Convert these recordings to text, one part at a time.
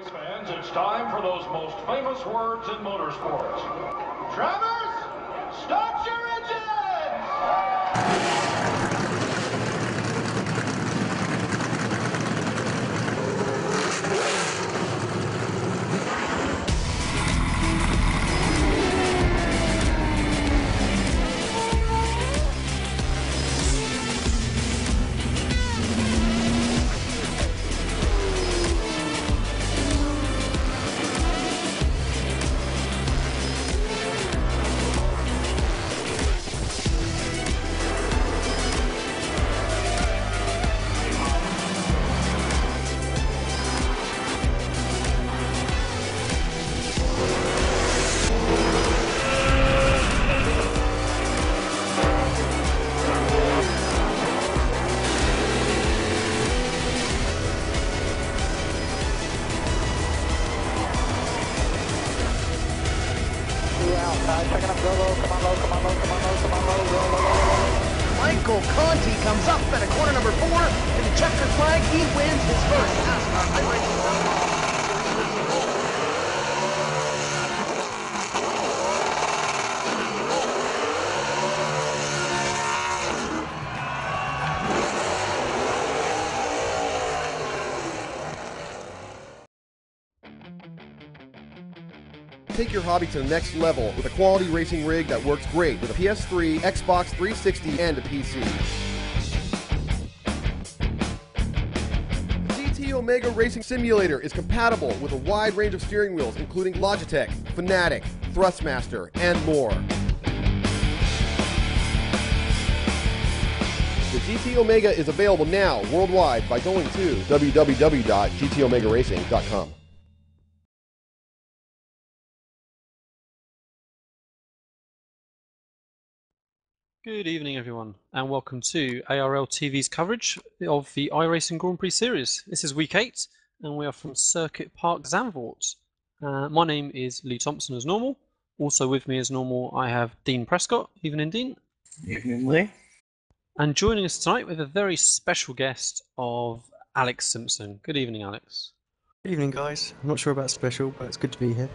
race fans, it's time for those most famous words in motorsports. Drivers, start your engines! Michael Conti comes up at a corner number 4 in the checkered flag. He wins his first NASCAR iRacing. Take your hobby to the next level with a quality racing rig that works great with a PS3, Xbox 360, and a PC. GT Omega Racing Simulator is compatible with a wide range of steering wheels including Logitech, Fanatec, Thrustmaster, and more. The GT Omega is available now worldwide by going to www.gtomegaracing.com. Good evening everyone and welcome to ARL-TV's coverage of the iRacing Grand Prix Series. This is week 8 and we are from Circuit Park Zandvoort. My name is Lee Thompson as normal. Also with me as normal I have Dean Prescott. Evening Dean. Evening Lee. And joining us tonight with a very special guest of Alex Simpson. Good evening Alex. Good evening guys. I'm not sure about special but it's good to be here.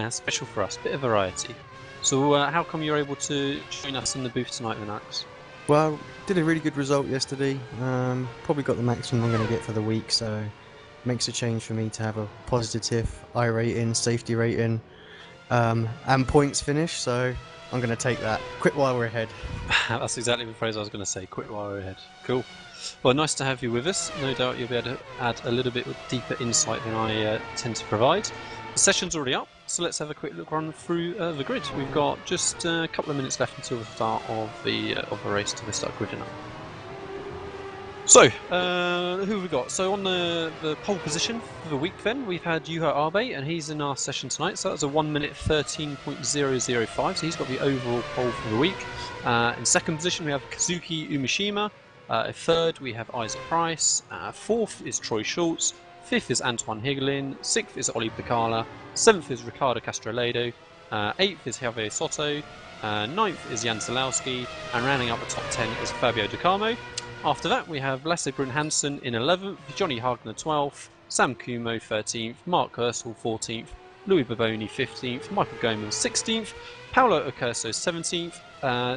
Special for us, bit of variety. So how come you're able to join us in the booth tonight then, Alex? Well, did a really good result yesterday. Probably got the maximum I'm going to get for the week, so it makes a change for me to have a positive I rating, safety rating, and points finish, so I'm going to take that. Quit while we're ahead. That's exactly the phrase I was going to say, quit while we're ahead. Cool. Well, nice to have you with us. No doubt you'll be able to add a little bit deeper insight than I tend to provide. The session's already up, so let's have a quick look run through the grid. We've got just a couple of minutes left until the start of the race to start gridding up. So, who have we got? So on the pole position for the week then, we've had Yuha Abe, and he's in our session tonight, so that's a 1 minute 13.005, so he's got the overall pole for the week. In second position we have Kazuki Umeshima, third we have Isaac Price, fourth is Troy Schultz, fifth is Antoine Higelin, sixth is Oli Picala, seventh is Ricardo Castroledo, eighth is Javier Soto, ninth is Jan Zalowski, and rounding up the top 10 is Fabio Ducamo. After that we have Lasse Brun Hansen in 11th, Johnny Hagner 12th, Sam Kumo 13th, Mark Ursel 14th, Louis Baboni 15th, Michael Gomez 16th, Paolo Ocurso 17th,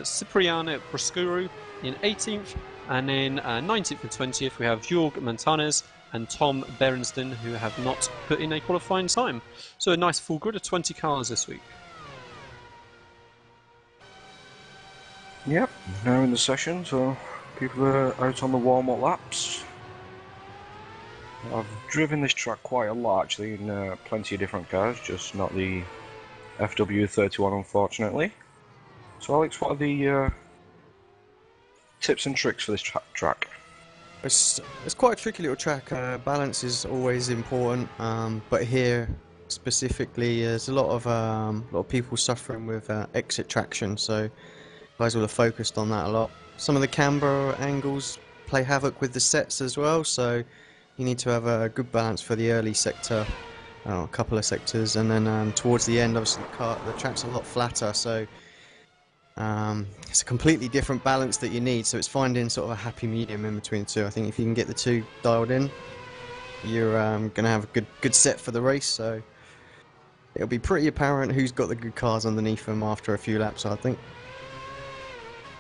Cipriano Proscuro in 18th, and then 19th and 20th we have Jorg Montanes and Tom Berensden, who have not put in a qualifying time. So a nice full grid of 20 cars this week. Yep, now in the session, so people are out on the warm-up laps. I've driven this track quite a lot actually in plenty of different cars, just not the FW31 unfortunately. So Alex, what are the tips and tricks for this track? It's quite a tricky little track. Balance is always important, but here specifically there's a lot of people suffering with exit traction, so guys will have focused on that a lot. Some of the camber angles play havoc with the sets as well, so you need to have a good balance for the early sector, a couple of sectors, and then towards the end obviously the track's a lot flatter, so it's a completely different balance that you need, so it's finding sort of a happy medium in between the two. I think if you can get the two dialed in, you're going to have a good set for the race. So it'll be pretty apparent who's got the good cars underneath them after a few laps, I think.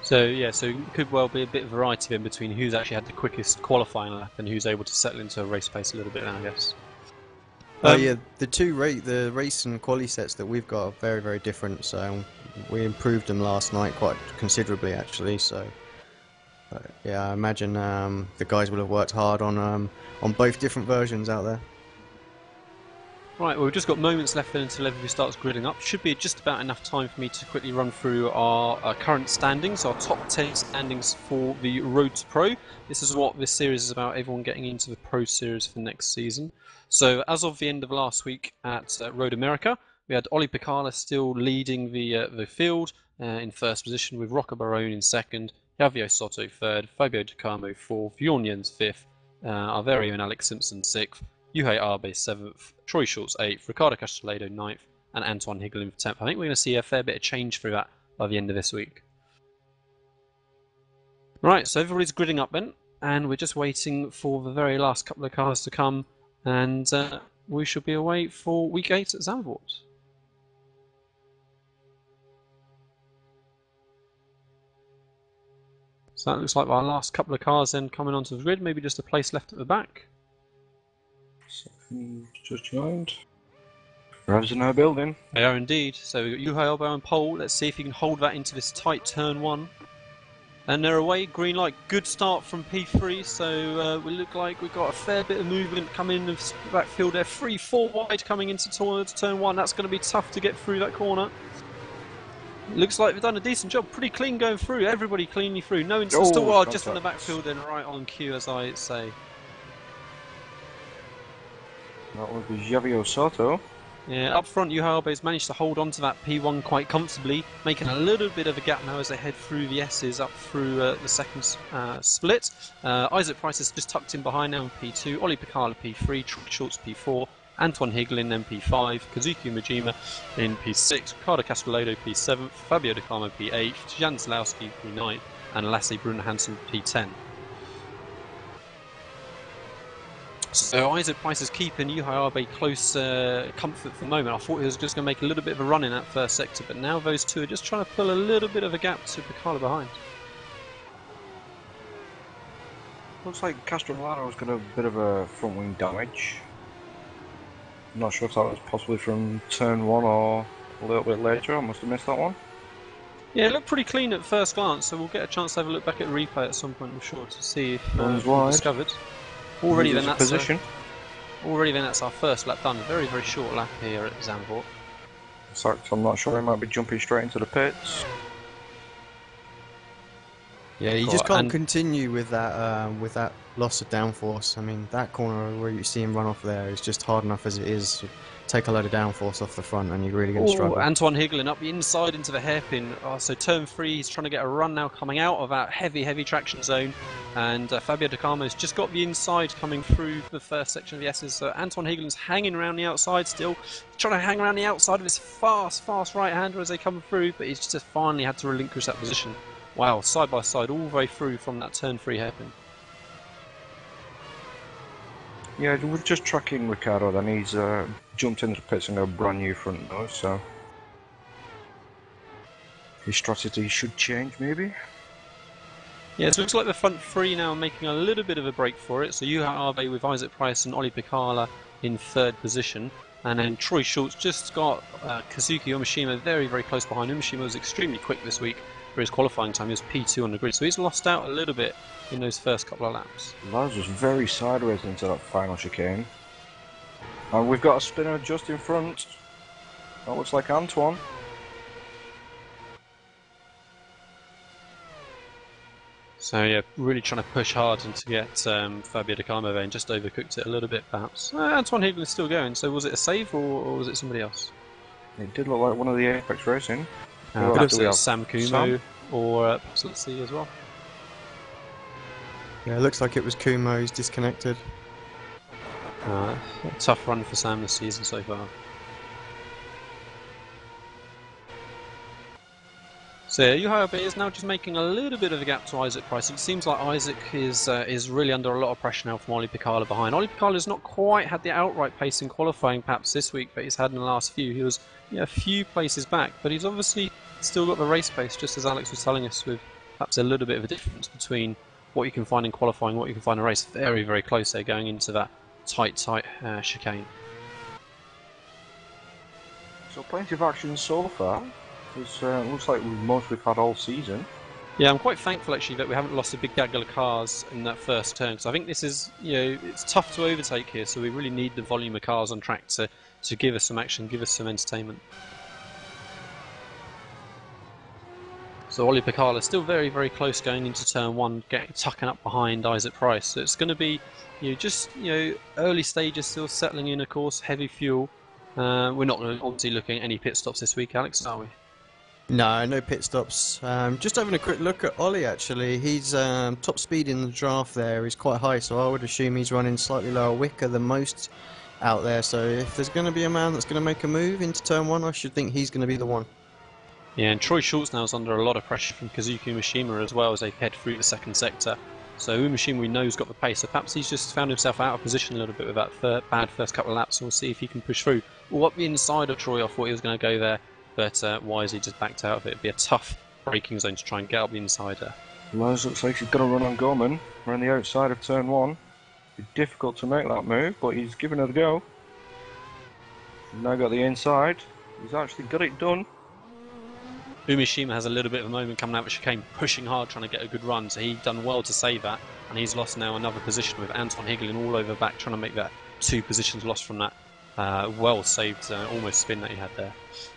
So yeah, so it could well be a bit of variety in between who's actually had the quickest qualifying lap and who's able to settle into a race pace a little bit now, I guess. Yeah, the race and quali sets that we've got are very, very different. So we improved them last night quite considerably, actually. So yeah, I imagine the guys will have worked hard on both different versions out there. Right, well, we've just got moments left then until everybody starts gridding up. Should be just about enough time for me to quickly run through our current standings, our top 10 standings for the Road to Pro. This is what this series is about, everyone getting into the Pro Series for next season. So as of the end of last week at Road America, we had Ollie Picala still leading the field in first position, with Rocco Barone in second, Javier Soto third, Fabio Di Carmo fourth, Bjorn Jens fifth, our very own Alex Simpson sixth, Juhei Arbe 7th, Troy Schultz 8th, Ricardo Castellado 9th, and Antoine Higelin for 10th. I think we're going to see a fair bit of change through that by the end of this week. Right, so everybody's gridding up then, and we're just waiting for the very last couple of cars to come, and we shall be away for week 8 at Zandvoort. So that looks like our last couple of cars then coming onto the grid, maybe just a place left at the back. Just joined. Revs in our building. They are indeed. So we've got Juhei Elbow and pole. Let's see if you can hold that into this tight turn 1. And they're away. Green light. Good start from P3. So we look like we've got a fair bit of movement coming in the backfield there. 3-4 wide coming into towards turn 1. That's going to be tough to get through that corner. Looks like we've done a decent job. Pretty clean going through. Everybody cleanly through. No instance to wild. Just on the backfield and right on cue, as I say. That would be Javier Soto. Yeah, up front, Juhei managed to hold on to that P1 quite comfortably, making a little bit of a gap now as they head through the S's up through the second split. Isaac Price is just tucked in behind now in P2, Ollie Picala P3, Troy Schultz P4, Antoine Higelin in P5, Kazuki Majima in P6, Ricardo Castellado P7, Fabio Di Carmo P8, Jan Zalowski P9, and Lasse Brun Hansen P10. So Isaac Price is keeping Juhei Arbe close comfort for the moment. I thought he was just going to make a little bit of a run in that first sector, but now those two are just trying to pull a little bit of a gap to Picala behind. Looks like Castellano's got a bit of a front wing damage. I'm not sure if that was possibly from turn 1 or a little bit later. I must have missed that one. Yeah, it looked pretty clean at first glance, so we'll get a chance to have a look back at the replay at some point, I'm sure, to see if discovered. Already then that's our first lap done. A very, very short lap here at Zandvoort. So I'm not sure he might be jumping straight into the pits. Yeah, you just can't continue with that loss of downforce. I mean, that corner where you see him run off there is just hard enough as it is. Take a load of downforce off the front and you're really going to struggle. Antoine Higelin up the inside into the hairpin. So turn 3, he's trying to get a run now coming out of that heavy traction zone. And Fabio Di Carmo's just got the inside coming through the first section of the S's. So Antoine Higelin's hanging around the outside still. Trying to hang around the outside of his fast right-hander as they come through. But he's just finally had to relinquish that position. Wow, side by side all the way through from that turn 3 hairpin. Yeah, we're just tracking Ricardo, then he's jumped into the pits and got a brand new front nose, so his strategy should change maybe. Yeah, so it looks like the front 3 now making a little bit of a break for it. So Juhei Arbe with Isaac Price and Ollie Picala in 3rd position. And then Troy Schultz just got Kazuki Umeshima very, very close behind. Umeshima was extremely quick this week for his qualifying time. He was P2 on the grid, so he's lost out a little bit in those first couple of laps. Lars was very sideways into that final chicane. And we've got a spinner just in front. That looks like Antoine. So yeah, really trying to push hard and to get Fabio Di Carmo there and just overcooked it a little bit perhaps. Antoine Higelin is still going, so was it a save or was it somebody else? It did look like one of the Apex Racing. Perhaps it was Sam Kumo or perhaps let's see as well. Yeah, it looks like it was Kumo who's disconnected. Tough run for Sam this season so far. So yeah, UHIB is now just making a little bit of a gap to Isaac Price. It seems like Isaac is really under a lot of pressure now from Ollie Picala behind. Ollie Picala has not quite had the outright pace in qualifying perhaps this week, but he's had in the last few. He was a few places back, but he's obviously still got the race pace, just as Alex was telling us, with perhaps a little bit of a difference between what you can find in qualifying and what you can find in a race. Very, very close there going into that tight chicane. So plenty of action so far. It looks like most we've had all season. Yeah, I'm quite thankful actually that we haven't lost a big gaggle of cars in that first turn, because I think this is, it's tough to overtake here, so we really need the volume of cars on track to give us some action, give us some entertainment. So Ollie Picala still very, very close going into turn 1, tucking up behind Isaac Price. So it's going to be, early stages still settling in, of course, heavy fuel. We're not obviously looking at any pit stops this week, Alex, are we? No pit stops. Just having a quick look at Ollie actually. He's top speed in the draft there is quite high, so I would assume he's running slightly lower wicker than most out there. So if there's going to be a man that's going to make a move into turn 1, I should think he's going to be the one. Yeah, and Troy Schultz now is under a lot of pressure from Kazuki Umeshima as well as they head through the second sector. So Umeshima we know has got the pace, so perhaps he's just found himself out of position a little bit with that bad first couple of laps, and we'll see if he can push through. Well, up the inside of Troy, I thought he was going to go there, but wisely just backed out of it. It'd be a tough braking zone to try and get up the inside there. Lars looks like he's got to run on Gorman. Around the outside of turn 1. It's difficult to make that move, but he's giving it a go. Now got the inside. He's actually got it done. Umeshima has a little bit of a moment coming out of the chicane, pushing hard, trying to get a good run, so he's done well to save that, and he's lost now another position with Anton Higlin all over back, trying to make that 2 positions lost from that well saved almost spin that he had there.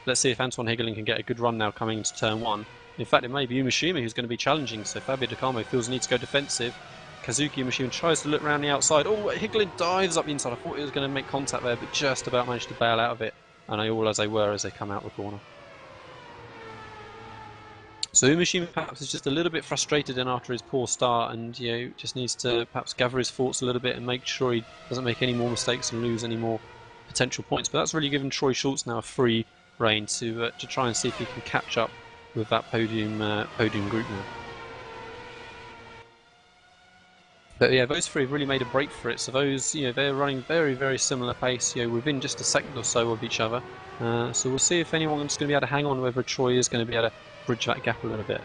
Let's see if Anton Higlin can get a good run now coming into turn 1. In fact, it may be Umeshima who's going to be challenging, so Fabio Di Carmo feels the need to go defensive. Kazuki Umeshima tries to look around the outside. Oh, Higlin dives up the inside. I thought he was going to make contact there, but just about managed to bail out of it, and all as they were as they come out the corner. So Umeshima perhaps is just a little bit frustrated in after his poor start, and just needs to perhaps gather his thoughts a little bit and make sure he doesn't make any more mistakes and lose any more potential points. But that's really given Troy Schultz now a free rein to try and see if he can catch up with that podium group now. But yeah, those three have really made a break for it. So those, they're running very, very similar pace, within just a second or so of each other. So we'll see if anyone's going to be able to hang on, whether Troy is going to be able to bridge that gap a little bit.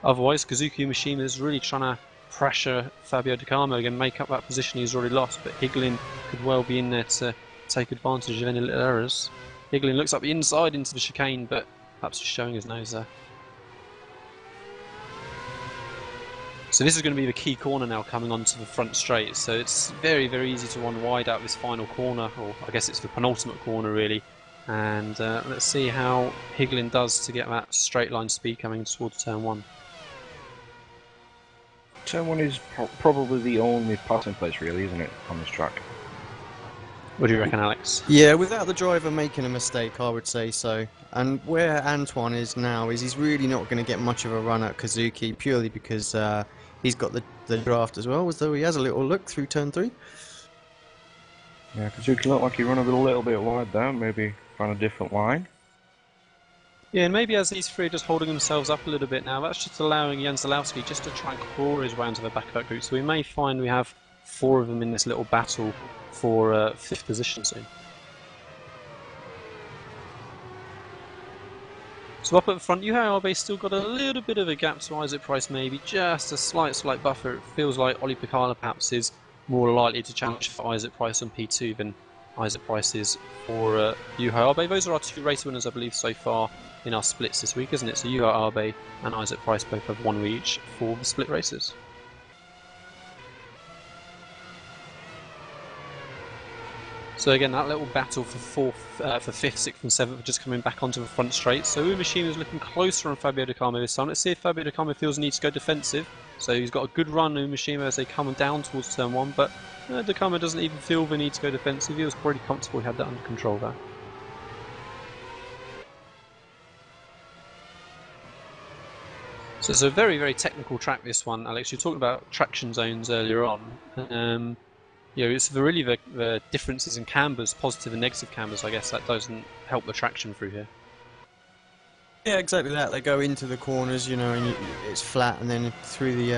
Otherwise, Kazuki Umeshima is really trying to pressure Fabio Di Carmo again, make up that position he's already lost. But Higlin could well be in there to take advantage of any little errors. Higlin looks up the inside into the chicane, but perhaps just showing his nose there. So this is going to be the key corner now coming onto the front straight. So it's very, very easy to run wide out this final corner, or I guess it's the penultimate corner really. And let's see how Higlin does to get that straight line speed coming towards turn 1. Turn 1 is probably the only passing place really, isn't it, on this track? What do you reckon, Alex? Yeah, without the driver making a mistake, I would say so. And where Antoine is now is he's really not going to get much of a run at Kazuki, purely because he's got the draft as well, as though he has a little look through turn 3. Yeah, Kazuki looked like he ran a little bit wide there, maybe on a different line. Yeah, and maybe as these three are just holding themselves up a little bit now, that's just allowing Jan Zalowski just to try and claw his way into the back of that group. So we may find we have 4 of them in this little battle for 5th position soon. So up at the front, UHIB still got a little bit of a gap to Isaac Price, maybe just a slight buffer. It feels like Ollie Picala perhaps is more likely to challenge for Isaac Price on P2 than Isaac Price is for UHIB. Those are our 2 race winners, I believe, so far in our splits this week, isn't it? So UHIB and Isaac Price both have 1 each for the split races. So again, that little battle for 5th, 6th and 7th are just coming back onto the front straight. So Umeshima is looking closer on Fabio Di Carmo this time. Let's see if Fabio Di Carmo feels the need to go defensive. So he's got a good run, Umeshima, as they come down towards turn 1, but Di Carmo doesn't even feel the need to go defensive. He was pretty comfortable, he had that under control there. So it's a very, very technical track, this one, Alex. You talked about traction zones earlier on. It's really the differences in cambers, positive and negative cambers, I guess that doesn't help the traction through here. Yeah, exactly that. They go into the corners, you know, and it's flat, and then through the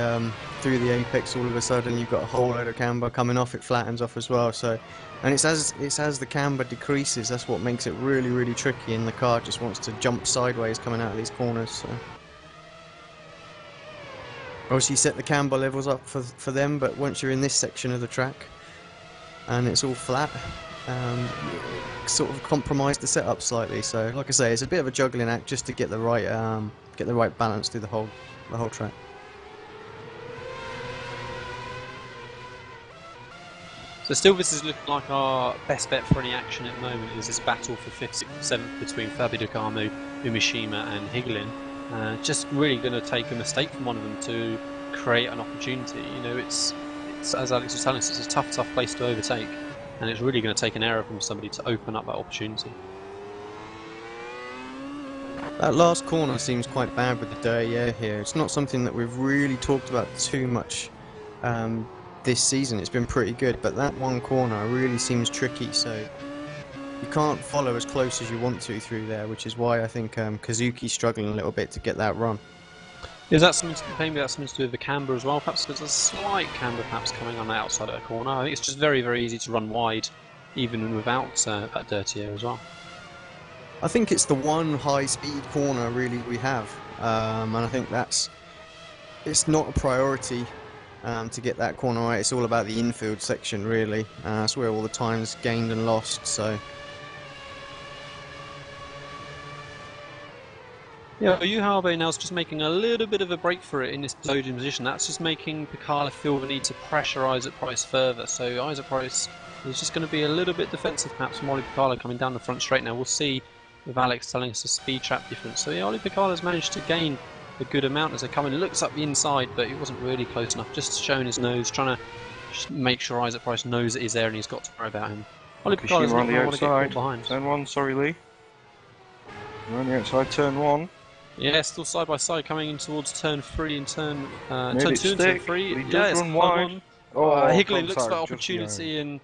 apex, all of a sudden you've got a whole load of camber coming off. It flattens off as well. So, and it's as the camber decreases, that's what makes it really, really tricky. And the car just wants to jump sideways coming out of these corners. So, obviously, you set the camber levels up for them, but once you're in this section of the track, and it's all flat. Sort of compromise the setup slightly. So, like I say, it's a bit of a juggling act just to get the right balance through the whole track. So still, this is looking like our best bet for any action at the moment is this battle for 5th, 6th, 7th between Fabio Ducamo, Umeshima and Higlin. Just really going to take a mistake from one of them to create an opportunity. You know, it's as Alex was telling us, it's a tough place to overtake. And it's really going to take an error from somebody to open up that opportunity. That last corner seems quite bad with the dirty air here. It's not something that we've really talked about too much this season. It's been pretty good, but that one corner really seems tricky, so you can't follow as close as you want to through there, which is why I think Kazuki's struggling a little bit to get that run. Is that something? Maybe that's something to do with the camber as well. Perhaps there's a slight camber, perhaps coming on the outside of the corner. I think it's just very, very easy to run wide, even without that dirty air as well. I think it's the one high-speed corner really we have, and I think it's not a priority to get that corner right. It's all about the infield section really. That's where all the time's gained and lost. So. Yeah, Yuhabe now is just making a little bit of a break for it in this podium position. That's just making Picala feel the need to pressure Isaac Price further. So Isaac Price is just going to be a little bit defensive perhaps from Ollie Picala coming down the front straight now. We'll see with Alex telling us the speed trap difference. So yeah, Ollie Picala's managed to gain a good amount as they come in. It looks up the inside, but he wasn't really close enough. Just showing his nose, trying to just make sure Isaac Price knows that he's there and he's got to worry about him. Ollie Picala's not going to want to get caught behind. Turn 1, sorry Lee. You're on the outside, turn 1. Yeah, still side by side coming in towards turn 3 and turn 2 and turn 3. Yeah, it's run wide. Higlin looks for that opportunity, and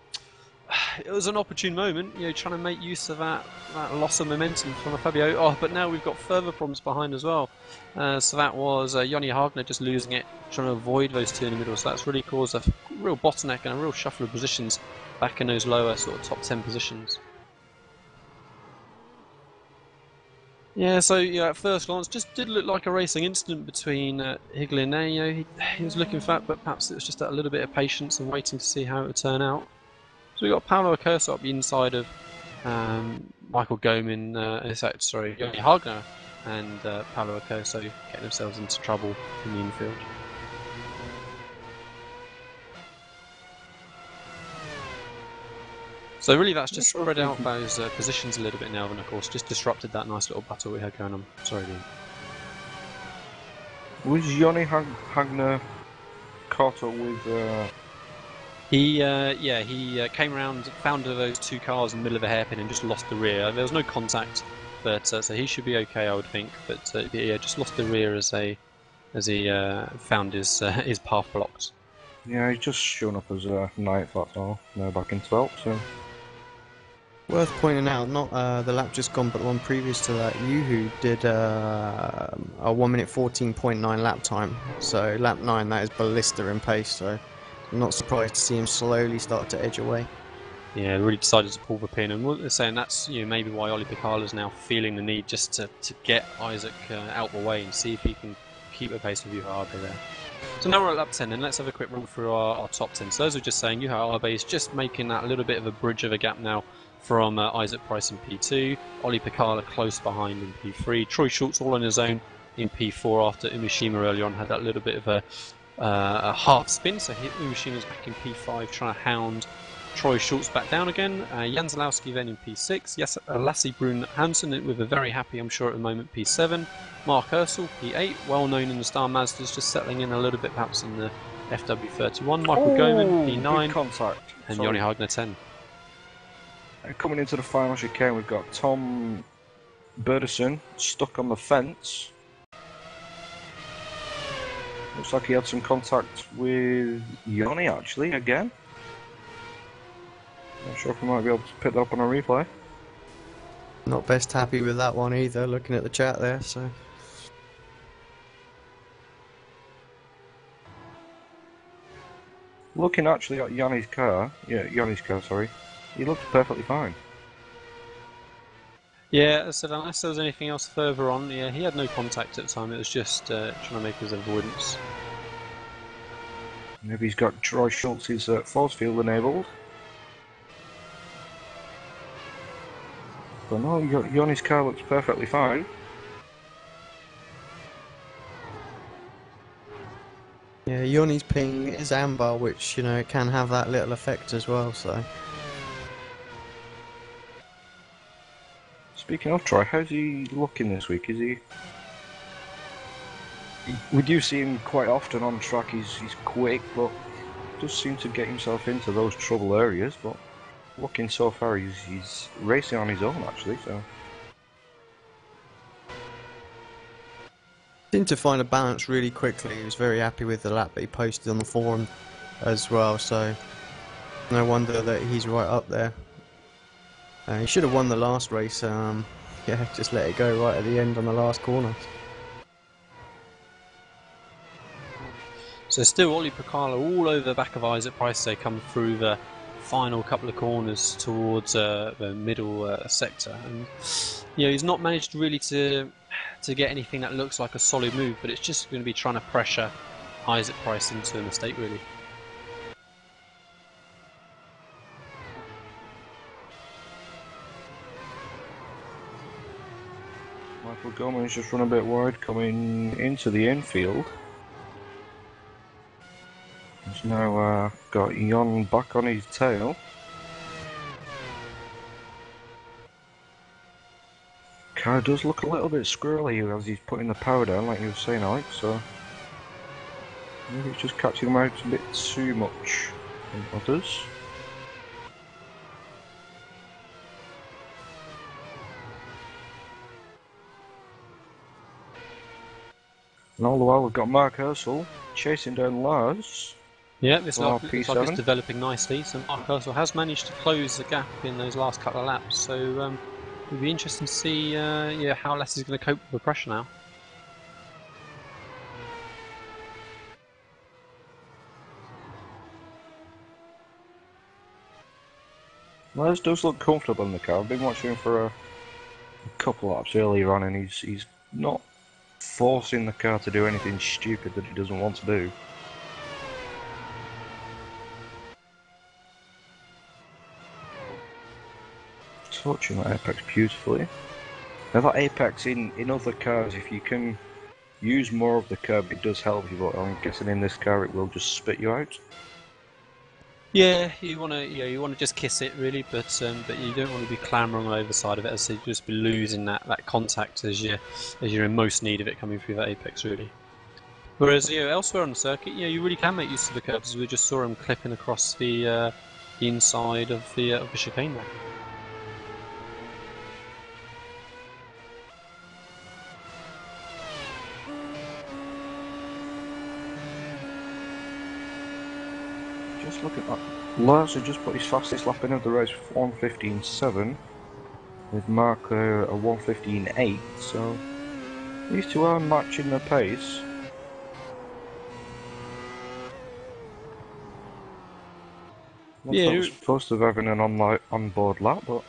it was an opportune moment, you know, trying to make use of that loss of momentum from Fabio. Oh, but now we've got further problems behind as well. So that was Jonny Hagner just losing it, trying to avoid those two in the middle. So that's really caused a real bottleneck and a real shuffle of positions back in those lower sort of top 10 positions. Yeah, so yeah, at first glance, just did look like a racing incident between Higlin there. You know, he was looking for that, but perhaps it was just a little bit of patience and waiting to see how it would turn out. So we got Paolo Accurso up the inside of Michael Gomin, Jonny Hagner, and Paolo Accurso getting themselves into trouble in the infield. So really that's just spread out those positions a little bit now, and of course just disrupted that nice little battle we had going on. Sorry, Dean. Was Jonny Hagner caught up with... He came around, found those two cars in the middle of a hairpin and just lost the rear. There was no contact, but so he should be okay, I would think. But yeah, just lost the rear as he found his path blocked. Yeah, he's just shown up as a 9th, that's all. No, back in 12th, so... Worth pointing out, not the lap just gone, but the one previous to that, Yuhu did a 1 minute 14.9 lap time. So lap 9, that is ballista in pace, so I'm not surprised to see him slowly start to edge away. Yeah, really decided to pull the pin, and what they're saying that's maybe why Ollie Picala's now feeling the need just to get Isaac out the way and see if he can keep the pace with Yuha there. So now we're at lap 10, and let's have a quick run through our top 10. So those are just saying Yuha Abe is just making that little bit of a bridge of a gap now from Isaac Price in P2, Ollie Picala close behind in P3, Troy Schultz all on his own in P4 after Umeshima earlier on had that little bit of a half spin, so Umeshima's back in P5 trying to hound Troy Schultz back down again. Jan Zalowski then in P6, yes, Lasse Brun Hansen with a very happy, I'm sure at the moment, P7, Mark Ursel P8, well known in the Star Mazdas, just settling in a little bit perhaps in the FW31, Michael Goman P9, contact. And Jonny Hagner 10. Coming into the final chicane, we've got Tom Berderson stuck on the fence. Looks like he had some contact with Jonny actually again. Not sure if we might be able to pick that up on a replay. Not best happy with that one either, looking at the chat there, so... Looking actually at Yanni's car, sorry, he looks perfectly fine. Yeah, I said unless there was anything else further on, yeah, he had no contact at the time, it was just trying to make his avoidance. Maybe he's got Troy Schultz's force field enabled. But no, Yanni's car looks perfectly fine. Yeah, Yoni's ping is amber, which, you know, it can have that little effect as well, so... Speaking of Troy, how's he looking this week? Is he... We do see him quite often on track, he's quick, but does seem to get himself into those trouble areas, but looking so far, he's racing on his own actually, so... Seemed to find a balance really quickly. He was very happy with the lap that he posted on the forum as well, so no wonder that he's right up there. He should have won the last race, yeah, just let it go right at the end on the last corner. So still Ollie Picala all over the back of Isaac Price as they come through the final couple of corners towards the middle sector, and you know, he's not managed really to get anything that looks like a solid move, but it's just going to be trying to pressure Isaac Price into a mistake really. Michael Gomez just run a bit wide coming into the infield. He's now got Jon back on his tail. Car does look a little bit squirrely as he's putting the power down, like you were saying, Alex, so maybe it's just catching him out a bit too much than others. And all the while we've got Mark Ursel chasing down Lars. Yeah, this looks like P7. it's developing nicely. So Mark Ursel has managed to close the gap in those last couple of laps. So it'll be interesting to see yeah, how Lassie's going to cope with the pressure now. Lars does look comfortable in the car. I've been watching him for a couple laps earlier on, and he's not forcing the car to do anything stupid that he doesn't want to do. Touching that apex beautifully. Now that apex in other cars, if you can use more of the curb, it does help you, but I'm guessing in this car it will just spit you out. Yeah, you want to just kiss it really, but you don't want to be clambering all over the side of it, as you just be losing that contact as you're in most need of it coming through that apex really. Whereas elsewhere on the circuit, you really can make use of the curbs, as we just saw him clipping across the inside of the chicane there. Just looking at Lars had just put his fastest lap in of the race with 1:15.7, with Mark a 1:15.8, so these two are matching their pace. Yeah, I was supposed to have having an on-board lap, but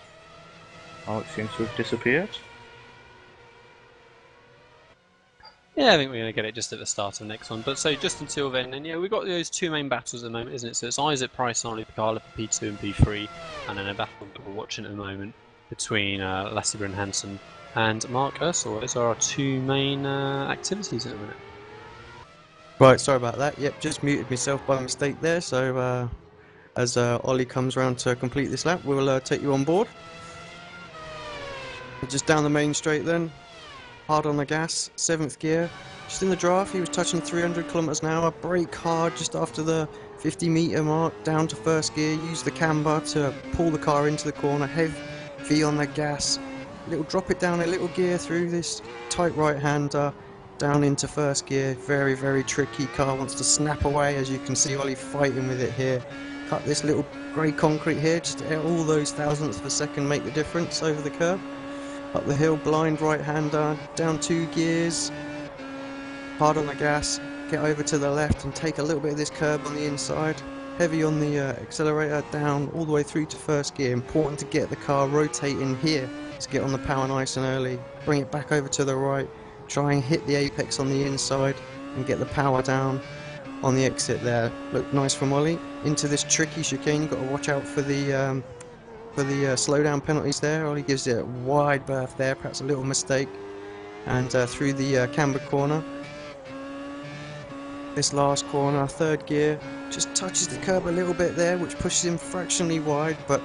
Alex seems to have disappeared. Yeah, I think we're going to get it just at the start of the next one. But so just until then, and we've got those two main battles at the moment, isn't it? So it's Isaac Price and Ollie Picala for P2 and P3, and then a battle that we're watching at the moment between Lasse Brun Hansen and Mark Ursel. Those are our two main activities at the minute. Right, sorry about that. Yep, just muted myself by mistake there. So as Ollie comes around to complete this lap, we'll take you on board. Just down the main straight then. Hard on the gas, 7th gear, just in the draft. He was touching 300 kilometers an hour. Brake hard just after the 50-meter mark, down to 1st gear. Use the camber to pull the car into the corner. Heavy on the gas. Drop it down a little gear through this tight right-hander, down into 1st gear. Very, very tricky. Car wants to snap away, as you can see Ollie fighting with it here. Cut this little grey concrete here, just all those thousandths of a second make the difference over the curb. Up the hill, blind right-hander, down 2 gears, hard on the gas, get over to the left and take a little bit of this curb on the inside, heavy on the accelerator, down all the way through to first gear. Important to get the car rotating here to get on the power nice and early, bring it back over to the right, try and hit the apex on the inside and get the power down on the exit there. Look nice from Ollie. Into this tricky chicane, you've got to watch out for the slowdown penalties there. Ollie gives it a wide berth there, perhaps a little mistake, and through the camber corner. This last corner, third gear, just touches the curb a little bit there, which pushes him fractionally wide, but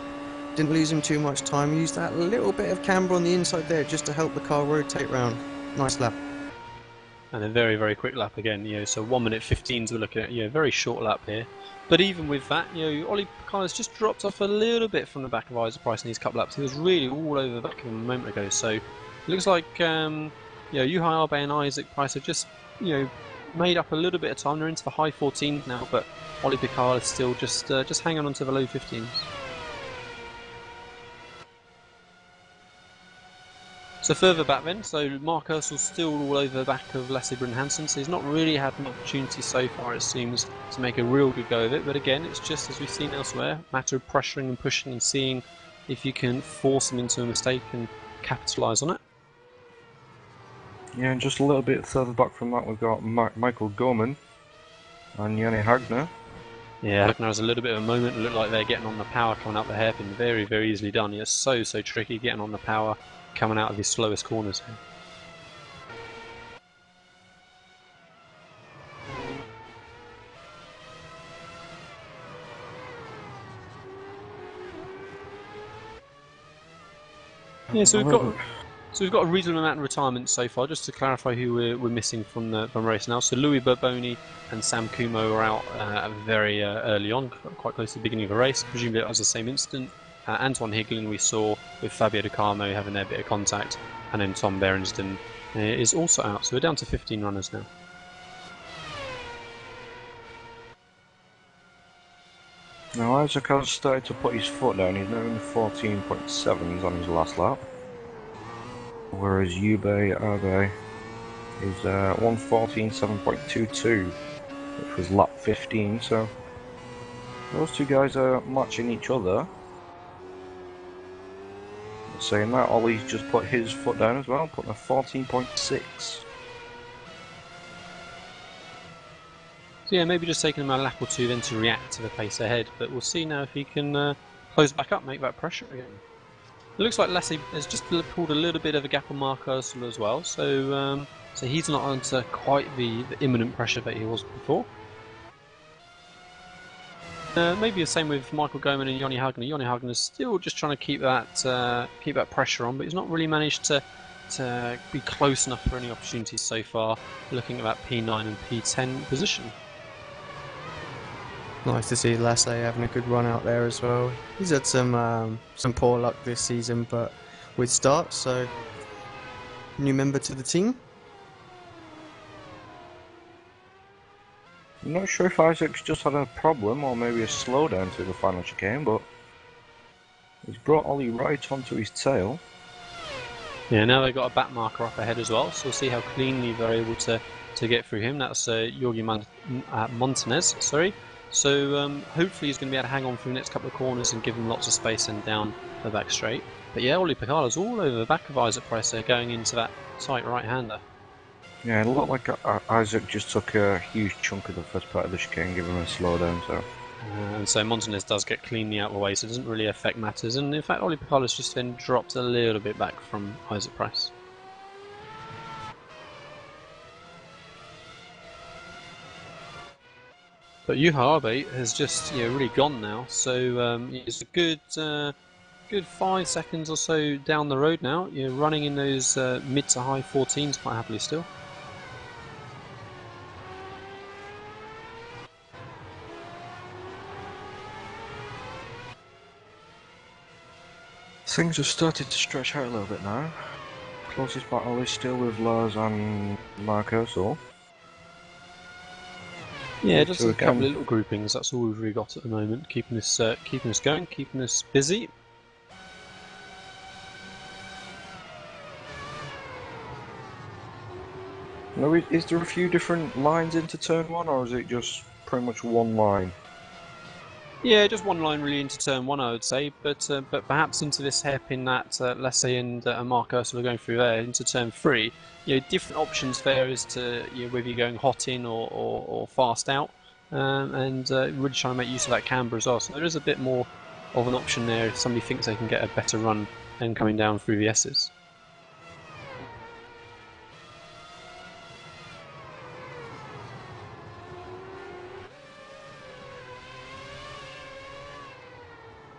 didn't lose him too much time. Used that little bit of camber on the inside there just to help the car rotate round. Nice lap. And a very, very quick lap again, so 1 minute 15s we're looking at, very short lap here. But even with that, Ollie Picardo's just dropped off a little bit from the back of Isaac Price in these couple laps. He was really all over the back of him a moment ago, so it looks like Juhai Arbe and Isaac Price have just, made up a little bit of time. They're into the high 14s now, but Ollie Picardo is still just hanging on to the low 15s. So further back then, so Mark Ursel's still all over the back of Lasse Brun Hansen, so he's not really had an opportunity so far, it seems, to make a real good go of it. But again, it's just as we've seen elsewhere, a matter of pressuring and pushing and seeing if you can force them into a mistake and capitalise on it. Yeah, and just a little bit further back from that, we've got Michael Gorman and Yanni Hagner. Yeah, Hagner has a little bit of a moment. It looked like they're getting on the power coming up the hairpin. Very, very easily done. It's so tricky getting on the power coming out of his slowest corners. Yeah, so we've got a reasonable amount of retirement so far. Just to clarify who we're missing from the race now. So Louis Borboni and Sam Kumo are out very early on, quite close to the beginning of the race. Presumably it was the same incident. Antoine Higlin we saw with Fabio De Carmo having their bit of contact, and then Tom Berensden is also out. So we're down to 15 runners now. Now Isaac has started to put his foot down. He's now in 14.7s on his last lap, whereas Yubei Abe is 1:14.7.22, which was lap 15. So those two guys are matching each other. Saying that, Ollie's just put his foot down as well, putting a 14.6. So yeah, maybe just taking him a lap or two then to react to the pace ahead, but we'll see now if he can close back up, make that pressure again. It looks like Lassie has just pulled a little bit of a gap on Mark Ursula as well, so he's not under quite the imminent pressure that he was before. Maybe the same with Michael Goman and Jonny Hagner. Jonny Hagner is still just trying to keep that pressure on, but he's not really managed to be close enough for any opportunities so far. Looking at that P9 and P10 position. Nice to see Lasse having a good run out there as well. He's had some poor luck this season, but with start, so new member to the team. I'm not sure if Isaac's just had a problem or maybe a slowdown through the final chicane, but he's brought Ollie right onto his tail. Yeah, now they've got a back marker up ahead as well, so we'll see how cleanly they're able to get through him. That's Jorgi Montanez, sorry. So hopefully he's going to be able to hang on for the next couple of corners and give him lots of space and down the back straight. But yeah, Ollie Picardo's all over the back of Isaac Price there, going into that tight right-hander. Yeah, it looked like Isaac just took a huge chunk of the first part of the chicane, giving him a slowdown. So. And so Montanez does get cleanly out of the way, so it doesn't really affect matters. And in fact, Ollie Picardo's just then dropped a little bit back from Isaac Price. But Juha Arbe has just really gone now, so it's a good 5 seconds or so down the road now. Running in those mid to high 14s quite happily still. Things have started to stretch out a little bit now. Closest battle is still with Lars and Mark Ursel. Yeah, just a couple of little groupings. That's all we've really got at the moment. Keeping us going, keeping us busy. No, is there a few different lines into turn 1, or is it just pretty much one line? Yeah, just one line really into turn 1, I would say, but perhaps into this hairpin that Lassie and Mark Ursula are going through there, into turn 3, different options there as to whether you're going hot in or fast out, and really trying to make use of that camber as well. So there is a bit more of an option there if somebody thinks they can get a better run than coming down through the S's.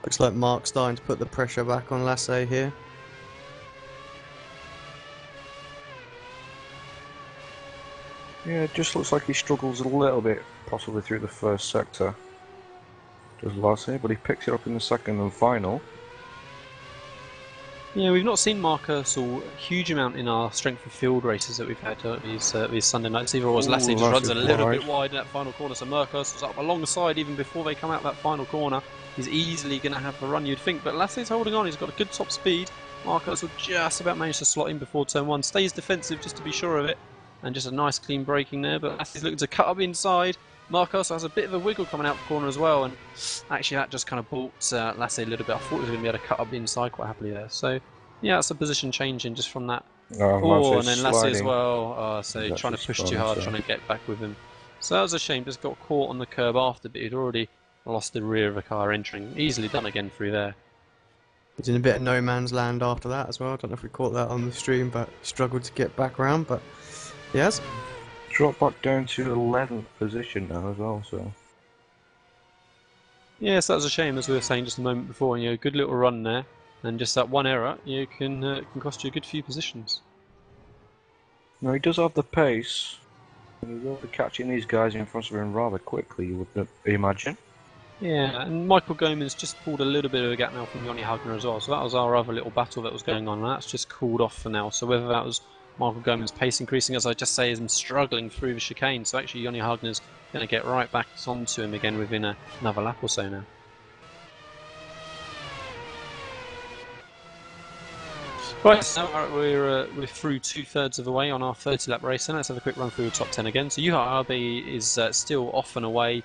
Looks like Mark's starting to put the pressure back on Lassie here. Yeah, it just looks like he struggles a little bit, possibly through the first sector. Does Lassie, but he picks it up in the second and final. Yeah, we've not seen Mark Ursel a huge amount in our strength of field races that we've had these Sunday nights. Either was Lassie just runs a little bit wide in that final corner, so Mark Ursel's up alongside even before they come out that final corner. He's easily going to have the run, you'd think, but Lassie's holding on. He's got a good top speed. Mark Ursel just about managed to slot in before turn 1. Stays defensive just to be sure of it, and just a nice clean braking there, but Lassie's looking to cut up inside. Mark Ursel has a bit of a wiggle coming out the corner as well, and actually that just kind of balked Lassie a little bit. I thought he was going to be able to cut up the inside quite happily there. So yeah, it's a position changing just from that. And then Lassie as well. So trying to push too hard, trying to get back with him. So that was a shame. Just got caught on the curb after, but he'd already lost the rear of the car entering. Easily done again through there. He's in a bit of no man's land after that as well. I don't know if we caught that on the stream, but struggled to get back around. But yes, dropped back down to 11th position now as well. So yes, that was a shame, as we were saying just a moment before. Good little run there. And just that one error, can cost you a good few positions. No, he does have the pace. And he will be catching these guys in front of him rather quickly, you would imagine. Yeah, and Michael Goman's just pulled a little bit of a gap now from Johnny Hagner as well. So that was our other little battle that was going on, and that's just cooled off for now. So whether that was Michael Goman's pace increasing, as I just say, is him struggling through the chicane. So actually Johnny Hagner's going to get right back onto him again within another lap or so now. Right, so we're through 2/3 of the way on our 30-lap race, and let's have a quick run through the top 10 again. So Juha Arbe is still off and away,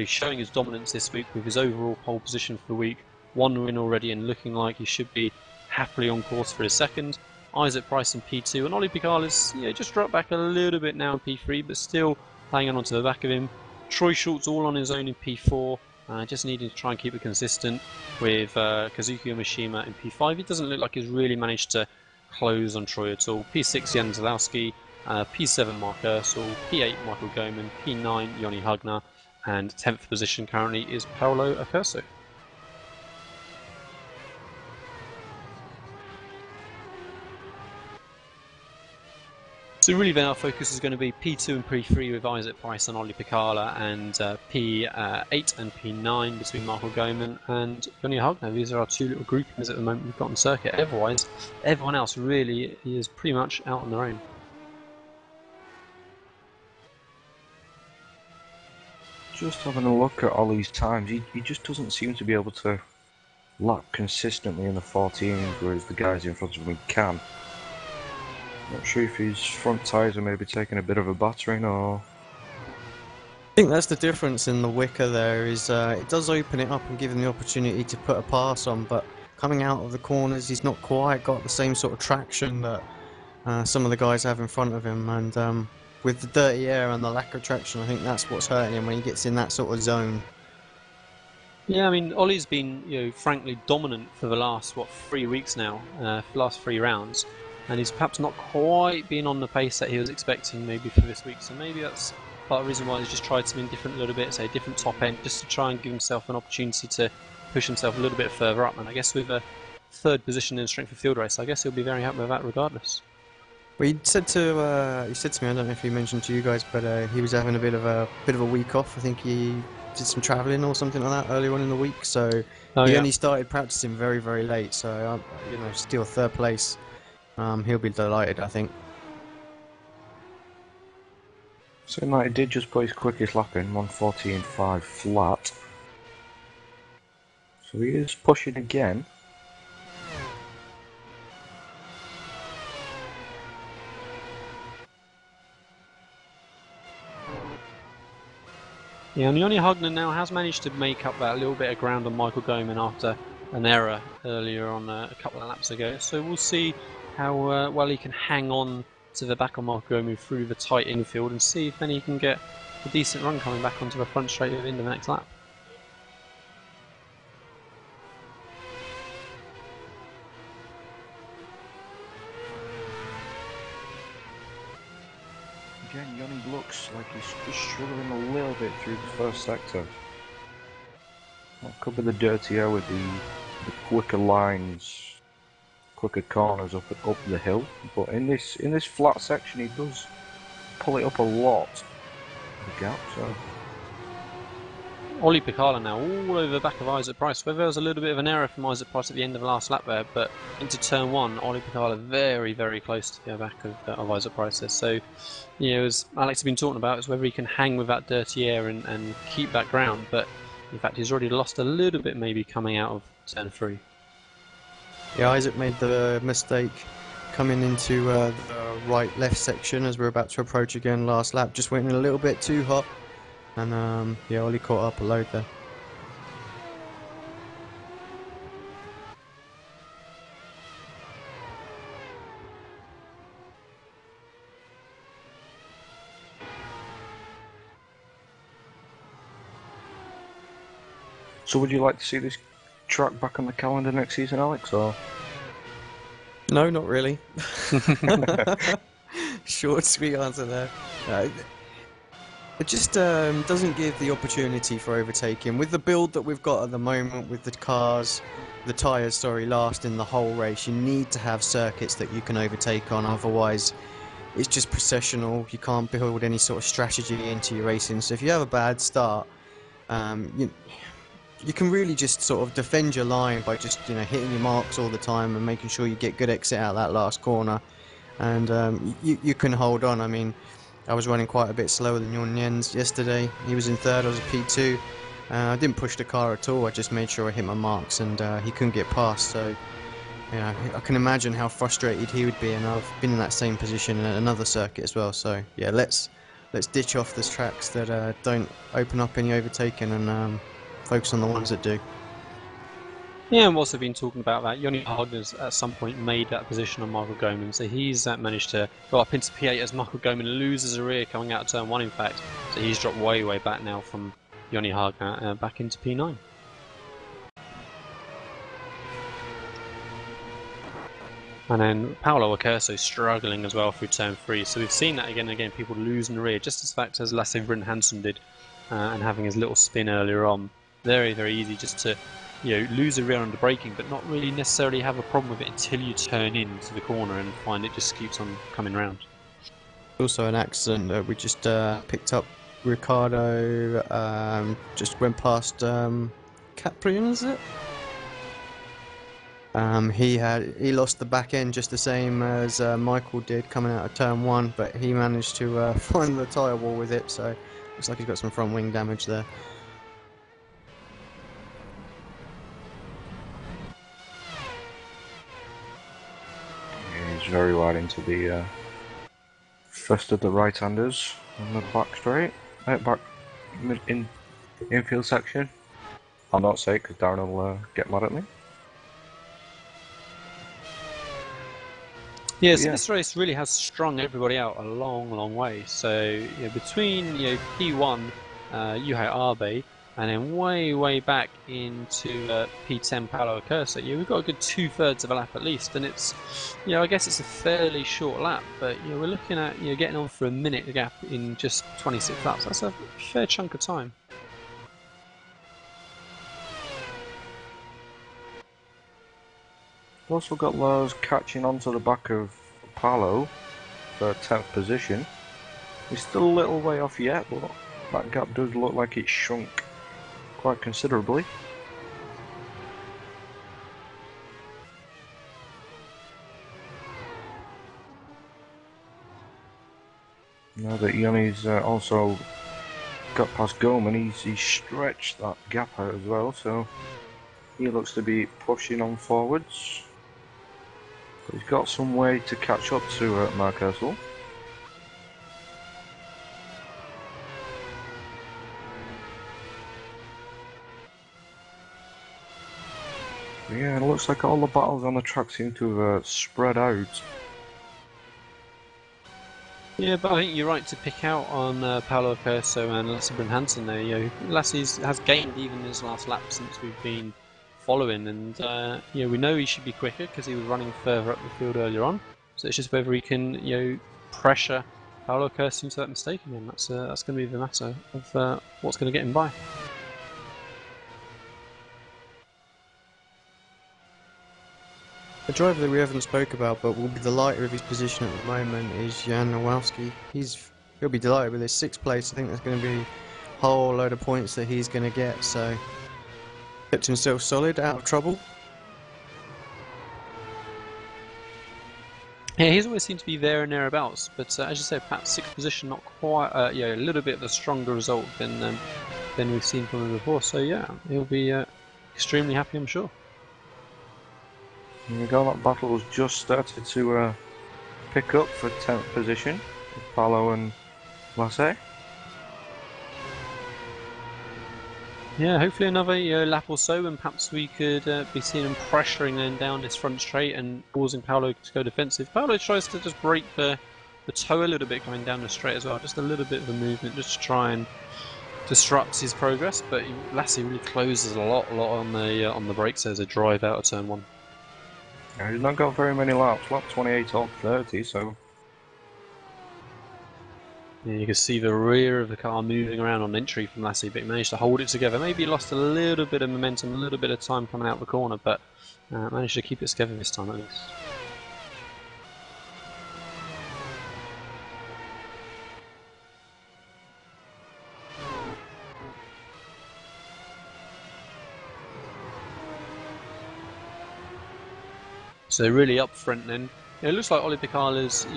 showing his dominance this week with his overall pole position for the week. 1 win already, and looking like he should be happily on course for his second. Isaac Price in P2, and Ollie Pigal is just dropped back a little bit now in P3, but still hanging on to the back of him. Troy Schultz all on his own in P4. Just needing to try and keep it consistent with Kazuki Mishima in P5. It doesn't look like he's really managed to close on Troy at all. P6 Jan Zalowski, P7 Mark Ursel, P8 Michael Goman, P9 Joni Hagner, and 10th position currently is Paolo Acurso. So really then our focus is going to be P2 and P3 with Isaac Price and Ollie Picala, and P8 and P9 between Michael Goman and Johnny Hagner. These are our two little groupings at the moment we've got on circuit. Otherwise, everyone else really is pretty much out on their own. Just having a look at Ollie's times, he just doesn't seem to be able to lap consistently in the 14s, whereas the guys in front of him can. Not sure if his front tyres are maybe taking a bit of a battering, or... I think that's the difference in the Wicker there, is it does open it up and give him the opportunity to put a pass on, but coming out of the corners he's not quite got the same sort of traction that some of the guys have in front of him, and with the dirty air and the lack of traction, I think that's what's hurting him when he gets in that sort of zone. Yeah, I mean, Ollie's been, frankly dominant for the last, 3 weeks now, for the last 3 rounds. And he's perhaps not quite been on the pace that he was expecting maybe for this week. So maybe that's part of the reason why he's just tried something different a little bit, say a different top end, just to try and give himself an opportunity to push himself a little bit further up. And I guess with a 3rd position in the strength of field race, I guess he'll be very happy with that regardless. Well, he said to me, I don't know if he mentioned to you guys, but he was having a bit of a week off. I think he did some travelling or something like that earlier on in the week. So he only started practicing very, very late. So still 3rd place. He'll be delighted, I think. So he did just put his quickest lap in, 1:14.5 flat. So he is pushing again. Yeah, and Joni Hogner now has managed to make up that little bit of ground on Michael Goman after an error earlier on a couple of laps ago. So we'll see how well he can hang on to the back of Michael Goman through the tight infield and see if then he can get a decent run coming back onto the front straight at the end of the next lap. Again, Yoni looks like he's just struggling a little bit through the first sector. That could be the dirty air with the quicker lines, quicker corners up the hill. But in this flat section, he does pull it up a lot. The gap, so. Ollie Picala now all over the back of Isaac Price. Whether there was a little bit of an error from Isaac Price at the end of the last lap there, but into turn one, Ollie Picala very, very close to the back of Isaac Price there. So, you know, as Alex has been talking about, is whether he can hang with that dirty air and keep that ground. But in fact, he's already lost a little bit maybe coming out of turn three. Yeah, Isaac made the mistake coming into the right-left section as we're about to approach again last lap. Just went in a little bit too hot. And yeah, Ollie caught up a load there. So would you like to see this track back on the calendar next season, Alex, or? No, not really. Short, sweet answer there. It just doesn't give the opportunity for overtaking. With the build that we've got at the moment, with the tyres, lasting the whole race, you need to have circuits that you can overtake on, otherwise it's just processional. You can't build any sort of strategy into your racing. So if you have a bad start, you can really just sort of defend your line by just hitting your marks all the time and making sure you get good exit out that last corner, and you can hold on. I mean, I was running quite a bit slower than Jon Jens yesterday. He was in third, I was a P2. I didn't push the car at all, I just made sure I hit my marks, and he couldn't get past. So, I can imagine how frustrated he would be, and I've been in that same position at another circuit as well. So, yeah, let's ditch off the tracks that don't open up any overtaking and focus on the ones that do. Yeah, and also been talking about that. Joni Hogner's at some point made that position on Michael Goman, so he's managed to go up into P8 as Michael Goman loses a rear coming out of turn one, in fact. So he's dropped way, way back now from Joni Hogner back into P9. And then Paolo Acurso struggling as well through turn three. So we've seen that again and again, people losing the rear, just as fact as Lasse Brun Hansen did, and having his little spin earlier on. Very, very easy just to lose a rear under braking, but not really necessarily have a problem with it until you turn into the corner and find it just keeps on coming round. Also an accident that we just picked up. Ricardo just went past Caprian, is it? He lost the back end just the same as Michael did coming out of turn one, but he managed to find the tyre wall with it, so looks like he's got some front wing damage there. He's very wide into the first of the right-handers on the back straight, infield section. I'll not say it because Darren will get mad at me. Yeah, so this race really has strung everybody out a long, long way. So between P1, Juha Arbe, and then way, way back into P10 Paolo Acurso, we've got a good 2/3 of a lap at least, and it's, I guess it's a fairly short lap, but we're looking at getting on for a minute gap in just 26 laps. That's a fair chunk of time. We've also got Lars catching onto the back of Paolo for 10th position. He's still a little way off yet, but that gap does look like it's shrunk quite considerably. Now that Yoni's also got past Goman, he's stretched that gap out as well, so he looks to be pushing on forwards. But he's got some way to catch up to Mark Ursel. Yeah, it looks like all the battles on the track seem to have spread out. Yeah, but I think you're right to pick out on Paolo Curso and Lasse Brun Hansen there. You know, Lasse has gained even his last lap since we've been following, and you know, we know he should be quicker because he was running further up the field earlier on. So it's just whether he can, you know, pressure Paolo Curso into that mistake again. That's going to be the matter of what's going to get him by. The driver that we haven't spoke about, but will be delighted with his position at the moment, is Jan Nowalski. He'll be delighted with his 6th place. I think there's going to be a whole load of points that he's going to get. So kept himself solid, out of trouble. Yeah, he's always seemed to be there and thereabouts, but as you said, perhaps 6th position, not quite. Yeah, a little bit of a stronger result than we've seen from him before. So yeah, he'll be extremely happy, I'm sure. Here we go, that battle has just started to pick up for 10th position with Paolo and Lasse. Yeah, hopefully another lap or so, and perhaps we could be seeing him pressuring then down this front straight and causing Paolo to go defensive. Paolo tries to just break the toe a little bit coming down the straight as well, just a little bit of a movement, just to try and disrupt his progress. But Lasse really closes a lot on the brakes as they drive out of turn 1. Yeah, he's not got very many laps, lap 28 or 30, so... Yeah, you can see the rear of the car moving around on entry from Lasse, but he managed to hold it together. Maybe he lost a little bit of momentum, a little bit of time coming out the corner, but managed to keep it together this time at least. So really up front then. It looks like Ollie Picala's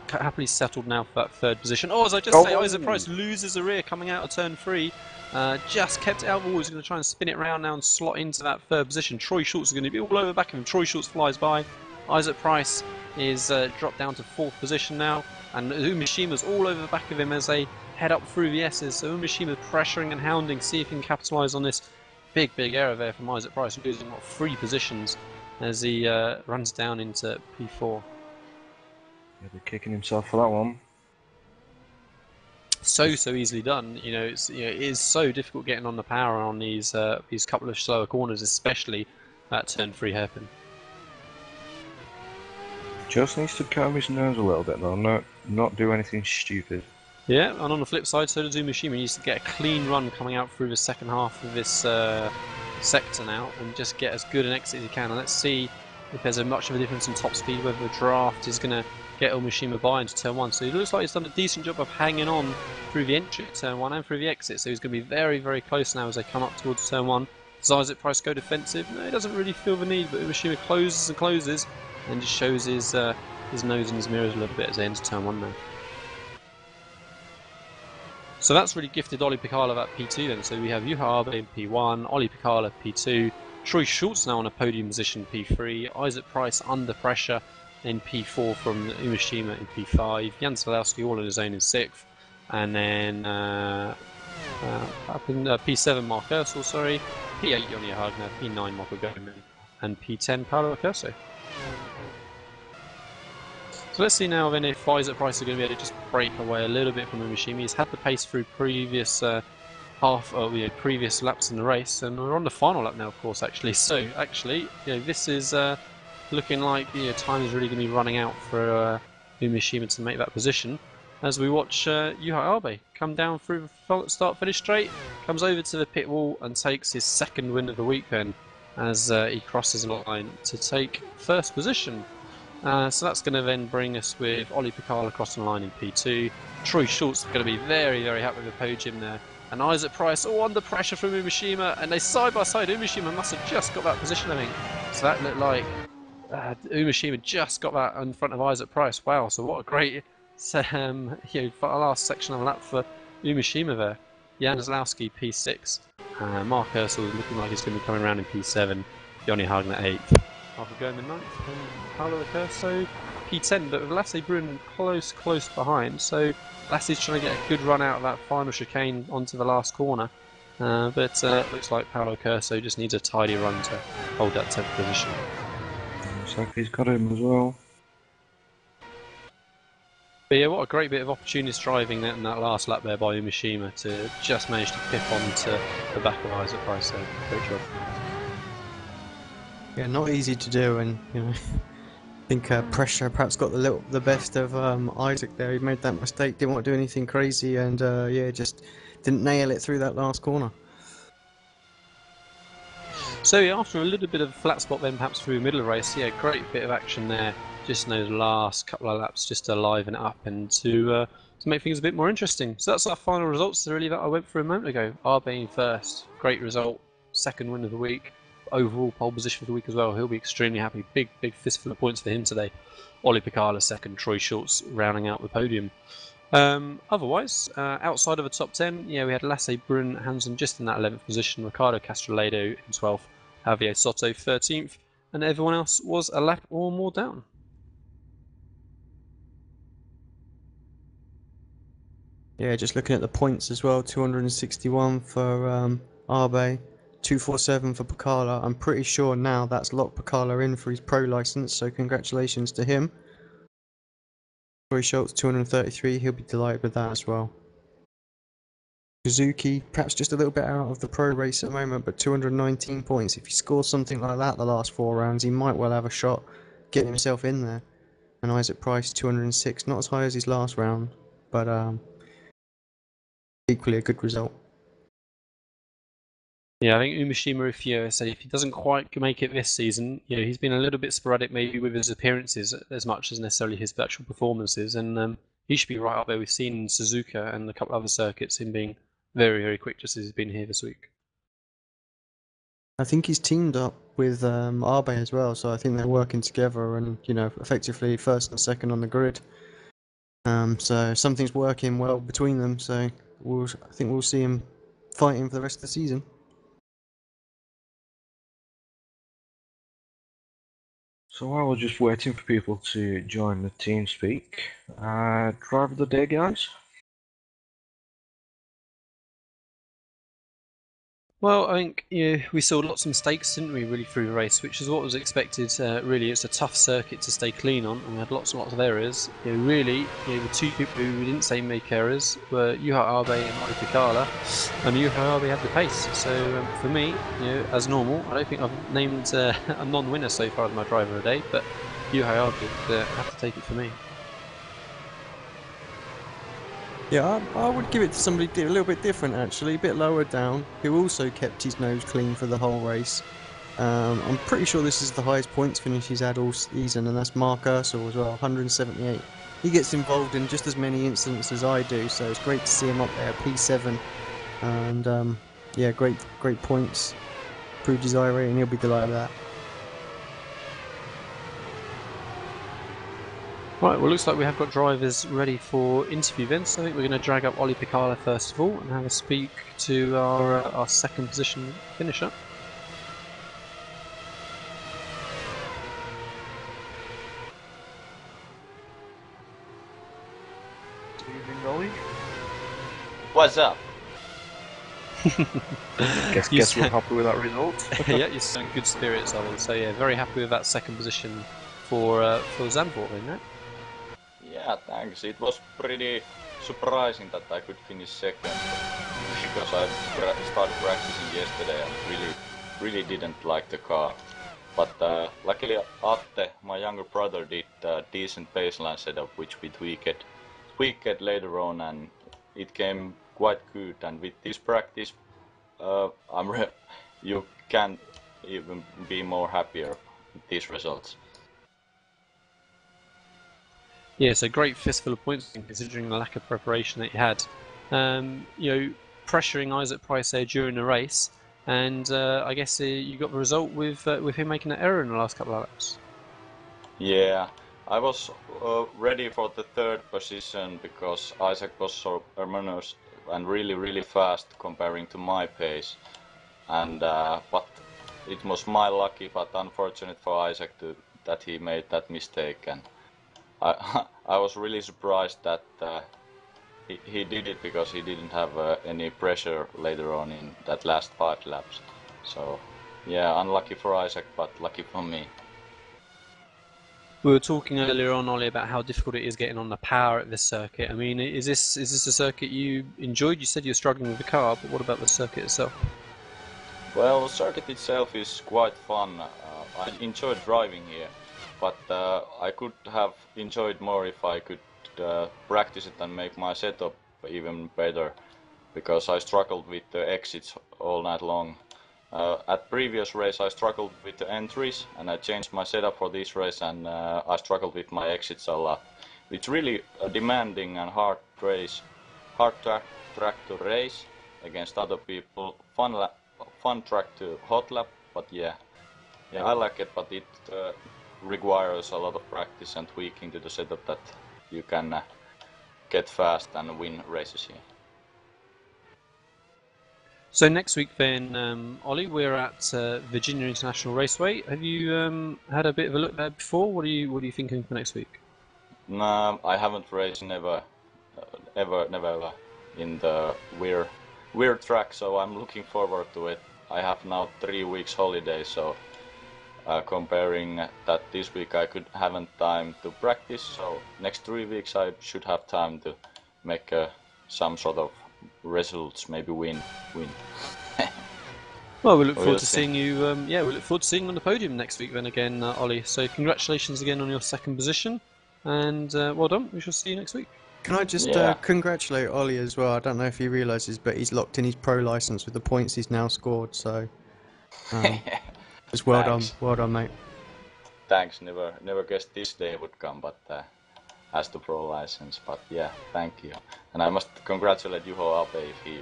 happily settled now for that 3rd position. Oh, as I just say, Isaac Price loses the rear coming out of turn 3. Just kept it out of the wall. He's going to try and spin it around now and slot into that 3rd position. Troy Schultz is going to be all over the back of him. Troy Schultz flies by. Isaac Price is dropped down to 4th position now. And Umishima's all over the back of him as they head up through the S's. So Umishima pressuring and hounding, see if he can capitalise on this big error there from Isaac Price, losing 3 positions as he runs down into P4. He'll be kicking himself for that one. So easily done. You know, it is so difficult getting on the power on these couple of slower corners, especially at turn 3 hairpin. Just needs to calm his nerves a little bit though, not do anything stupid. Yeah, and on the flip side, so does Umishima. He needs to get a clean run coming out through the second half of this sector now and just get as good an exit as he can. And let's see if there's much of a difference in top speed, whether the draft is going to get Umishima by into turn 1. So it looks like he's done a decent job of hanging on through the entry at turn 1 and through the exit. So he's going to be very close now as they come up towards turn 1. Does Isaac Price go defensive? No, he doesn't really feel the need, but Umishima closes and closes and just shows his nose in his mirrors a little bit as they enter turn 1 now. So that's really gifted Ollie Picala that P2 then. So we have Juha Abe in P1, Ollie Picala P2, Troy Schultz now on a podium position P3, Isaac Price under pressure in P4 from Umishima in P5, Jan Svalowski all on his own in 6th, and then up in P7 Mark Ursel, sorry, P8 Joni Hagner, P9 Marco Goman, and P10 Paolo Curso. So let's see now then if Isaac Price are going to be able to just break away a little bit from Umishima. He's had the pace through previous previous laps in the race, and we're on the final lap now, of course. So actually, this is looking like time is really going to be running out for Umishima to make that position. As we watch Juha Abe come down through the start-finish straight, comes over to the pit wall and takes his 2nd win of the week then, as he crosses the line to take 1st position. So that's going to then bring us with Ollie Picala crossing the line in P2. Troy Schultz going to be very happy with the podium there. And Isaac Price all under pressure from Umishima, and they side by side. Umishima must have just got that position, I think. So that looked like Umishima just got that in front of Isaac Price. Wow, so what a great last section of the lap for Umishima there. Jan Zalowski P6. Mark Ursel looking like he's going to be coming around in P7. Joni Hagner 8th. Marco Goman 9th. And Paolo Curso P10. But with Lasse Brun close behind. So Lasse's trying to get a good run out of that final chicane onto the last corner. But looks like Paolo Curso just needs a tidy run to hold that 10th position. Looks like he's got him as well. But yeah, what a great bit of opportunist driving that in that last lap there by Umeshima to just manage to pip onto the back of Isaac Price there. Great job. Yeah, not easy to do, and I think pressure perhaps got the best of Isaac there. He made that mistake, didn't want to do anything crazy, and yeah, just didn't nail it through that last corner. So yeah, after a little bit of flat spot then perhaps through the middle of the race, yeah, great bit of action there. Just in those last couple of laps, just to liven it up and to make things a bit more interesting. So that's our final results really that I went through a moment ago. Arbein first, great result, second win of the week, overall pole position for the week as well. He'll be extremely happy. Big fistful of points for him today. Ollie Picala second, Troy Schultz rounding out the podium. Otherwise, outside of the top 10, yeah, we had Lasse Brun Hansen just in that 11th position, Ricardo Castroledo in 12th, Javier Soto 13th, and everyone else was a lap or more down. Yeah, just looking at the points as well, 261 for Arbe, 247 for Picala. I'm pretty sure now that's locked Picala in for his pro license, so congratulations to him. Troy Schultz, 233, he'll be delighted with that as well. Suzuki, perhaps just a little bit out of the pro race at the moment, but 219 points. If he scores something like that the last 4 rounds, he might well have a shot getting himself in there. And Isaac Price, 206, not as high as his last round, but equally a good result. Yeah, I think Umeshima Rufio said if he doesn't quite make it this season, he's been a little bit sporadic maybe with his appearances as much as necessarily his actual performances, and he should be right up there. We've seen in Suzuka and a couple of other circuits him being very, very quick just as he's been here this week. I think he's teamed up with Arbe as well, so I think they're working together and, effectively first and second on the grid. So something's working well between them, so I think we'll see him fighting for the rest of the season. So while we're just waiting for people to join the team speak, driver of the day, guys? Well, I think we saw lots of mistakes, didn't we, really through the race, which is what was expected. Really, it's a tough circuit to stay clean on, and we had lots and lots of errors. Really, the two people who we didn't say make errors were Juha Arbe and Ollie Picala, and Juha Arbe had the pace. So for me, as normal, I don't think I've named a non-winner so far as my driver of the day, but Juha Arbe would have to take it for me. Yeah, I would give it to somebody a little bit different actually, a bit lower down, who also kept his nose clean for the whole race. I'm pretty sure this is the highest points finish he's had all season, and that's Mark Ursel as well, 178. He gets involved in just as many incidents as I do, so it's great to see him up there, P7. And yeah, great points. Proved his I rating, he'll be delighted with that. Right, well, looks like we have got drivers ready for interview then, so I think we're going to drag up Ollie Picala first of all and have a speak to our second position finisher. Good evening, Ollie. What's up? Guess we're happy with that result. Yeah, you're in good spirits, Ollie. So yeah, very happy with that second position for Zandvoort, isn't it? Yeah, thanks. It was pretty surprising that I could finish second because I started practicing yesterday and really didn't like the car. But luckily Atte, my younger brother, did a decent baseline setup which we tweaked later on, and it came quite good. And with this practice, you can't even be more happier with these results. Yeah, so great fistful of points considering the lack of preparation that you had. Pressuring Isaac Price there during the race, and I guess you got the result with him making an error in the last couple of laps. Yeah, I was ready for the third position because Isaac was so harmonious and really fast comparing to my pace, and but it was my lucky, but unfortunate for Isaac that he made that mistake, and I was really surprised that he did it because he didn't have any pressure later on in that last 5 laps. So, yeah, unlucky for Isaac, but lucky for me. We were talking earlier on, Ollie, about how difficult it is getting on the power at this circuit. I mean, is this a circuit you enjoyed? You said you're struggling with the car, but what about the circuit itself? Well, the circuit itself is quite fun. I enjoyed driving here, but I could have enjoyed more if I could practice it and make my setup even better, because I struggled with the exits all night long. At previous race I struggled with the entries, and I changed my setup for this race, and I struggled with my exits a lot. It's really a demanding and hard race, hard track to race against other people. Fun track to hot lap, but yeah, I like it, but it requires a lot of practice and tweaking to the setup that you can get fast and win races here. So next week then, Ollie, we're at Virginia International Raceway. Have you had a bit of a look there before? What are you thinking for next week? No, I haven't raced never in the weird track, so I'm looking forward to it. I have now 3 weeks holiday, so comparing that this week I could haven't time to practice, so next 3 weeks I should have time to make some sort of results, maybe win. Well, we look forward to seeing you. We look forward to seeing you on the podium next week then again, Ollie. So congratulations again on your 2nd position, and well done. We shall see you next week. Can I just congratulate Ollie as well? I don't know if he realises, but he's locked in his pro licence with the points he's now scored. So, just well done, mate. Thanks. Never guessed this day would come, but as the pro license. But yeah, thank you. And I must congratulate Juho Abe if he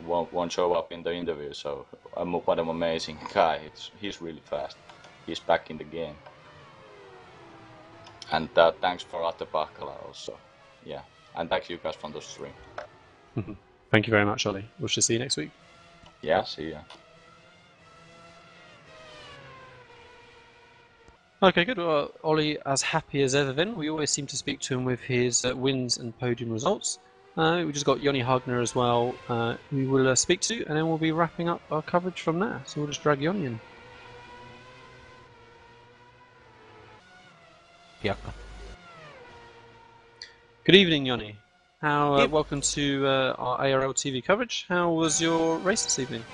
won't show up in the interview. So what an amazing guy. He's really fast. He's back in the game. And thanks for Atte Pahkala also. Yeah, and thank you guys from the stream. Thank you very much, Ollie. We shall see you next week. Yeah, see ya. Okay, good. Well, Ollie, as happy as ever then. We always seem to speak to him with his wins and podium results. We just got Joni Hagner as well, we will speak to, and then we'll be wrapping up our coverage from there. So we'll just drag Joni in. Piakka. Good evening, Joni. Welcome to our ARL-TV coverage. How was your race this evening?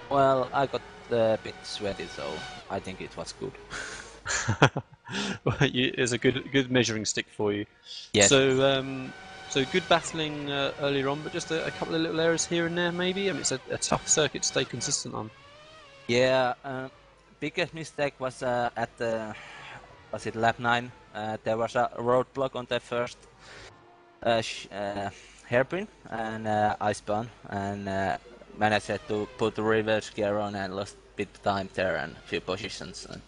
Well, I got a bit sweaty, so I think it was good. Well, it's a good measuring stick for you. Yes. So good battling earlier on, but just a couple of little errors here and there, maybe. I mean, it's a tough circuit to stay consistent on. Yeah, biggest mistake was at was it lap 9? There was a roadblock on the first hairpin, and I spun and managed to put the reverse gear on and lost a bit of time there and a few positions. And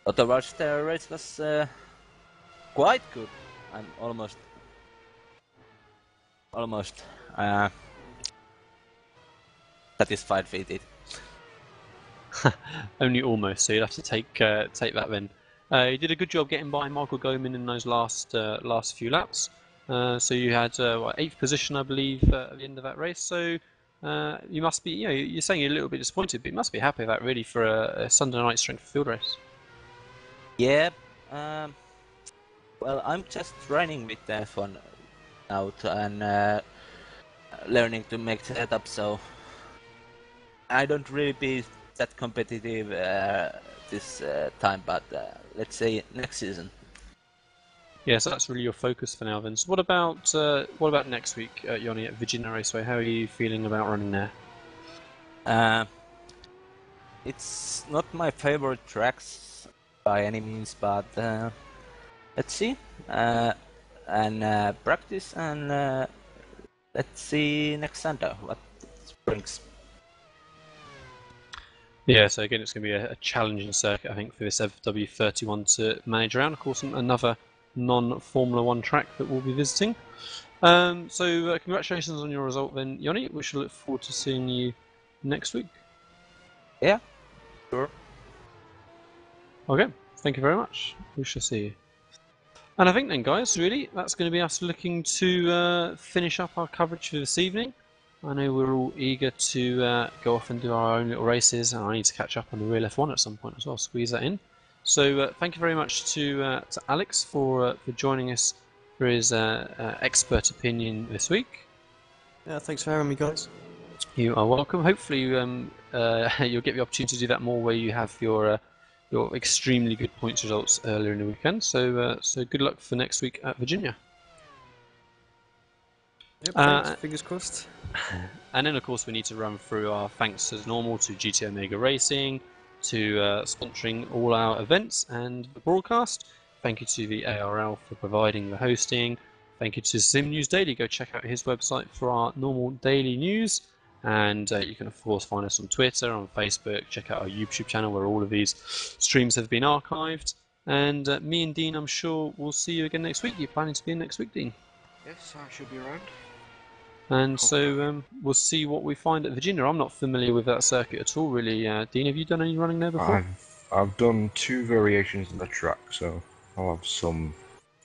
otherwise, the race was quite good. I'm almost satisfied with it. Only almost, so you'll have to take that then. You did a good job getting by Michael Goman in those last few laps. So you had 8th position, I believe, at the end of that race. So you must be, you're saying you're a little bit disappointed, but you must be happy with that really for a Sunday night strength field race. Yeah. Well, I'm just training with the F1 now and learning to make setup, so I don't really be that competitive this time, but let's say next season. Yeah, so that's really your focus for now then. So what about next week, Joni, at Virginia Raceway? How are you feeling about running there? It's not my favorite tracks by any means, but let's see. And practice, and let's see next Sunday what brings. Yeah, so again, it's going to be a challenging circuit, I think, for this FW31 to manage around. Of course, another non-Formula 1 track that we'll be visiting. So congratulations on your result then, Joni. We shall look forward to seeing you next week. Yeah, sure. Okay, thank you very much. We shall see you. And I think then, guys, really, that's going to be us looking to finish up our coverage for this evening. I know we're all eager to go off and do our own little races, and I need to catch up on the real F1 at some point as well, squeeze that in. So thank you very much to Alex for joining us for his expert opinion this week. Yeah, thanks for having me, guys. You are welcome. Hopefully you'll get the opportunity to do that more where you have your extremely good points results earlier in the weekend. So good luck for next week at Virginia. Yep, thanks. Fingers crossed. And then of course we need to run through our thanks as normal to GT Omega Racing, to sponsoring all our events and the broadcast. Thank you to the ARL for providing the hosting. Thank you to Sim News Daily. Go check out his website for our normal daily news. And you can of course find us on Twitter, on Facebook. Check out our YouTube channel where all of these streams have been archived. And me and Dean, I'm sure we'll see you again next week. You're planning to be in next week, Dean? Yes, I should be around. And so we'll see what we find at Virginia. I'm not familiar with that circuit at all, really. Dean, have you done any running there before? I've done 2 variations of the track, so I'll have some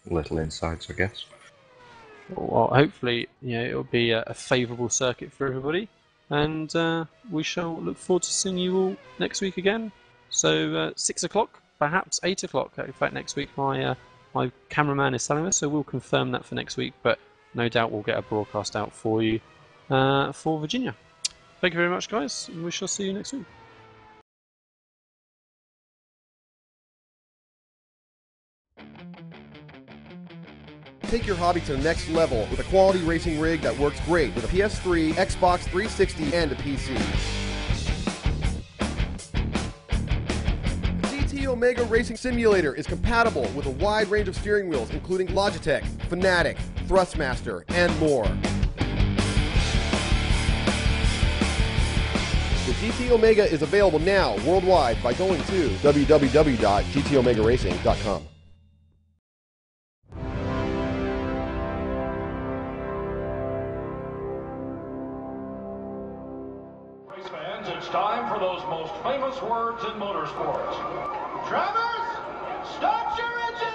little insights, I guess. Well, hopefully, it'll be a favourable circuit for everybody, and we shall look forward to seeing you all next week again. So 6 o'clock, perhaps 8 o'clock. In fact, next week my cameraman is telling us, so we'll confirm that for next week. But no doubt we'll get a broadcast out for you for Virginia. Thank you very much, guys, and we shall see you next week. Take your hobby to the next level with a quality racing rig that works great with a PS3, Xbox 360, and a PC. GT Omega Racing Simulator is compatible with a wide range of steering wheels, including Logitech, Fanatic, Thrustmaster, and more. The GT Omega is available now worldwide by going to www.gtomegaracing.com. Race fans, it's time for those most famous words in motorsports. Drivers, start your engines!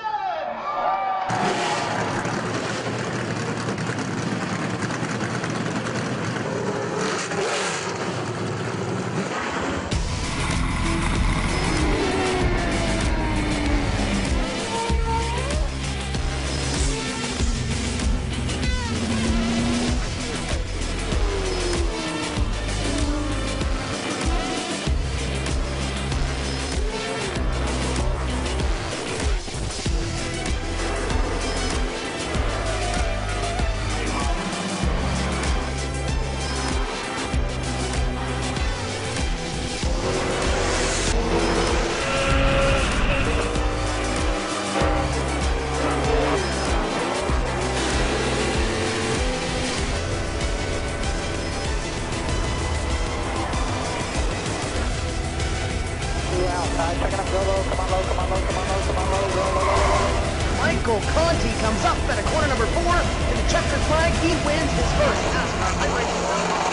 Michael Conti comes up at a corner number 4 in the checkered flag. He wins his first NASCAR iRacing.